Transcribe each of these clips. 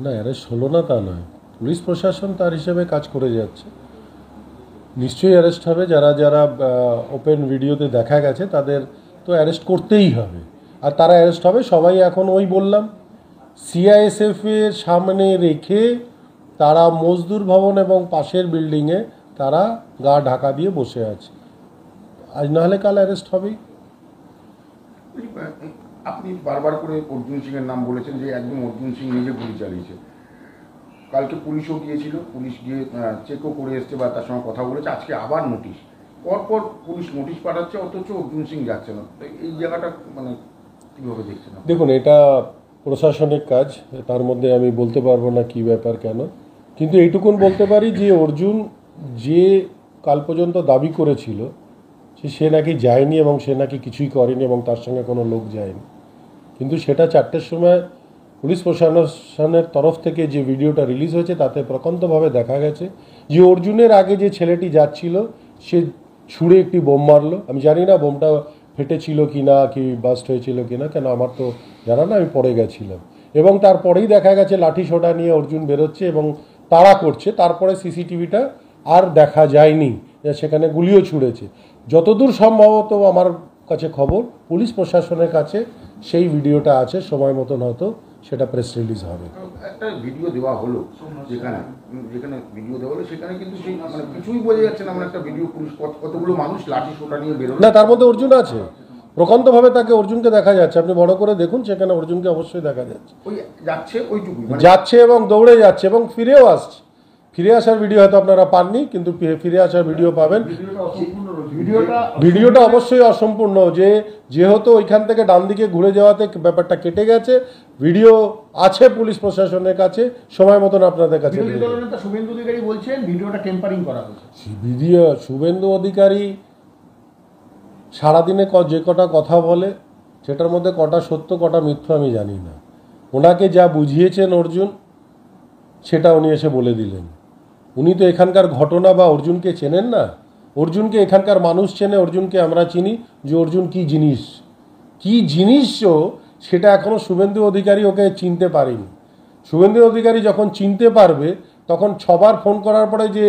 না অ্যারেস্ট হলো না তা নয়, পুলিশ প্রশাসন তার হিসেবে কাজ করে যাচ্ছে। নিশ্চয়ই অ্যারেস্ট হবে, যারা যারা ওপেন ভিডিওতে দেখা গেছে তাদের তো অ্যারেস্ট করতেই হবে, আর তারা অ্যারেস্ট হবে। সবাই এখন ওই বললাম সিআইএসএফের সামনে রেখে তারা মজদুর ভবন এবং পাশের বিল্ডিংয়ে তারা গা ঢাকা দিয়ে বসে আছে। আজ নাহলে কাল অ্যারেস্ট হবেই। আপনি বারবার করে অর্জুন সিং এর নাম বলেছেন যে একদম অর্জুন সিং নিজে গুলি চালিয়েছে। কালকে পুলিশও গিয়েছিল, পুলিশ গিয়ে চেকও করে এসছে বা তার সঙ্গে কথা বলেছে। আজকে আবার নোটিশ, পরপর পুলিশ নোটিশ পাঠাচ্ছে, অথচ অর্জুন সিং যাচ্ছে না। এই জায়গাটা মানে কীভাবে দেখছেন? দেখুন, এটা প্রশাসনিক কাজ, তার মধ্যে আমি বলতে পারবো না কি ব্যাপার কেন, কিন্তু এইটুকুন বলতে পারি যে অর্জুন যে কাল পর্যন্ত দাবি করেছিল সে নাকি যায়নি এবং সে নাকি কিছুই করেনি এবং তার সঙ্গে কোনো লোক যায়নি, কিন্তু সেটা 4টের সময় পুলিশ প্রশাসনের তরফ থেকে যে ভিডিওটা রিলিজ হয়েছে তাতে প্রকান্তভাবে দেখা গেছে যে অর্জুনের আগে যে ছেলেটি যাচ্ছিল সে ছুঁড়ে একটি বোম মারলো। আমি জানি না বোমটা ফেটেছিল কি না, কি বাস্ট হয়েছিল কি না, কেন আমার তো জানা না, আমি পড়ে গেছিলাম। এবং তারপরেই দেখা গেছে লাঠি সোটা নিয়ে অর্জুন বেরোচ্ছে এবং তাড়া করছে। তারপরে সিসিটিভিটা আর দেখা যায়নি, সেখানে গুলিও ছুঁড়েছে। যতদূর সম্ভবত আমার কাছে খবর, পুলিশ প্রশাসনের কাছে সেই ভিডিওটা আছে, সময় মতন হয়তো সেটা প্রেস রিলিজ হবে। একটা ভিডিও দেওয়া হলো, যেখানে ভিডিও দেওয়া হলো সেখানে কিন্তু সেই মানে কিছুই বোঝা যাচ্ছে না। মানে একটা ভিডিও, পুলিশ কতগুলো মানুষ লাঠি সোটা নিয়ে বেরোলো না, তার মধ্যে অর্জুন আছে, প্রকান্তভাবে তাকে অর্জুনকে দেখা যাচ্ছে। আপনি বড় করে দেখুন, সেখানে অর্জুনকে অবশ্যই দেখা যাচ্ছে। ওই যাচ্ছে, ওইটুকু যাচ্ছে এবং দৌড়ে যাচ্ছে এবং ফিরেও আসছে। ফিরে আসার ভিডিও হয়তো আপনারা পাননি, কিন্তু ফিরে আসার ভিডিও পাবেন। ভিডিওটা অবশ্যই অসম্পূর্ণ, যেহেতু ওইখান থেকে ডান দিকে ঘুরে যাওয়াতে ব্যাপারটা কেটে গেছে। ভিডিও আছে পুলিশ প্রশাসনের কাছে, সময় মতন আপনাদের কাছে। শুভেন্দু অধিকারী বলছেন ভিডিওটা টেম্পারিং করা হয়েছে। শুভেন্দু অধিকারী সারাদিনে যে কটা কথা বলে সেটার মধ্যে কটা সত্য কটা মিথ্যা আমি জানি না। ওনাকে যা বুঝিয়েছেন অর্জুন, সেটা উনি এসে বলে দিলেন। উনি তো এখানকার ঘটনা বা অর্জুনকে চেনেন না। অর্জুনকে এখানকার মানুষ চেনে, অর্জুনকে আমরা চিনি যে অর্জুন কী জিনিসও সেটা এখনও শুভেন্দু অধিকারী ওকে চিনতে পারেনি। শুভেন্দু অধিকারী যখন চিনতে পারবে, তখন 6বার ফোন করার পরে যে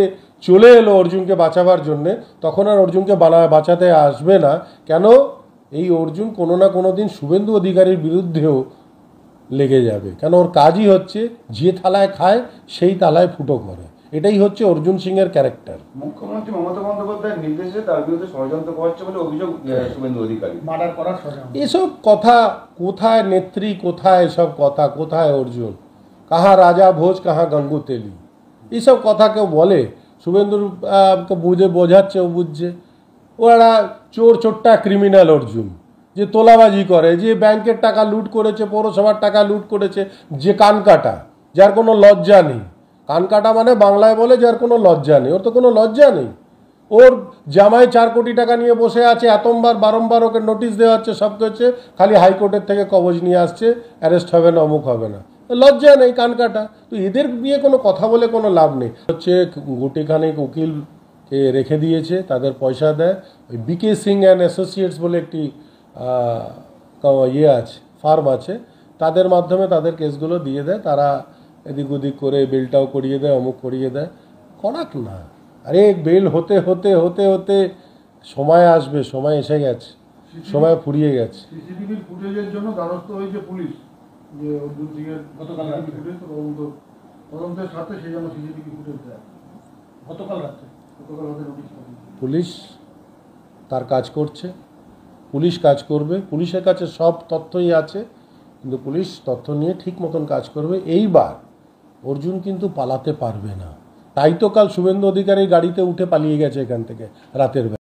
চলে এলো অর্জুনকে বাঁচাবার জন্যে, তখন আর অর্জুনকে বাঁচাতে আসবে না। কেন? এই অর্জুন কোনো না কোনো দিন শুভেন্দু অধিকারীর বিরুদ্ধেও লেগে যাবে, কেন ওর কাজই হচ্ছে যে থালায় খায় সেই তালায় ফুটো করে। এটাই হচ্ছে অর্জুন সিং এর ক্যারেক্টার। মুখ্যমন্ত্রী মমতা বন্দ্যোপাধ্যায়ের নির্দেশে তার বিরুদ্ধে ষড়যন্ত্র করছে বলে অভিযোগ শুভেন্দু অধিকারী। মার্ডার করার ষড়যন্ত্র, এসব কথা কোথায় নেত্রী, কোথায় এসব কথা, কোথায় অর্জুন? কাহা রাজা ভোজ, কাহা গঙ্গু তেলি, এইসব কথা কেউ বলে? শুভেন্দুর বোঝাচ্ছে, ও বুঝছে। ওরা চোরটা ক্রিমিনাল অর্জুন, যে তোলাবাজি করে, যে ব্যাংকের টাকা লুট করেছে, পৌরসভার টাকা লুট করেছে, যে কানকাটা, যার কোনো লজ্জা নেই। কানকাটা মানে বাংলায় বলে যার কোনো লজ্জা নেই। ওর তো কোনো লজ্জা নেই। ওর জামাই 4 কোটি টাকা নিয়ে বসে আছে, বারংবার ওকে নোটিশ দেওয়া হচ্ছে, সব হচ্ছে, খালি হাইকোর্টের থেকে কবজ নিয়ে আসছে, অ্যারেস্ট হবে না, অমুক হবে না, লজ্জা নেই কানকাটা। তো এদের নিয়ে কোনো কথা বলে কোনো লাভ নেই। হচ্ছে গুটিখানিক উকিলকে রেখে দিয়েছে, তাদের পয়সা দেয়। ওই বিকে সিং অ্যান্ড অ্যাসোসিয়েটস বলে একটি আছে, ফার্ম আছে, তাদের মাধ্যমে তাদের কেসগুলো দিয়ে দেয়। তারা এদিক ওদিক করে বেলটাও করিয়ে দেয়, অমুক করিয়ে দেয়। করাক না, আরে বেল হতে হতে হতে হতে সময় আসবে, সময় এসে গেছে, সময় ফুরিয়ে গেছে। সিসিটিভির ফুটেজের জন্য দ্বারস্থ হয়েছে পুলিশ, যে অর্জুন সিং এর গতকাল ফুটেজ তদন্তের সাথে সেই জন্য সিসিটিভি ফুটেজ দেয়। গতকাল রাতে নোটিশ। পুলিশ তার কাজ করছে, পুলিশ কাজ করবে, পুলিশের কাছে সব তথ্যই আছে, কিন্তু পুলিশ তথ্য নিয়ে ঠিক মতন কাজ করবে। এইবার অর্জুন কিন্তু পালাতে পারবে না। তাই তো কাল শুভেন্দু অধিকারী গাড়িতে উঠে পালিয়ে গেছে এখান থেকে রাতের বেলা।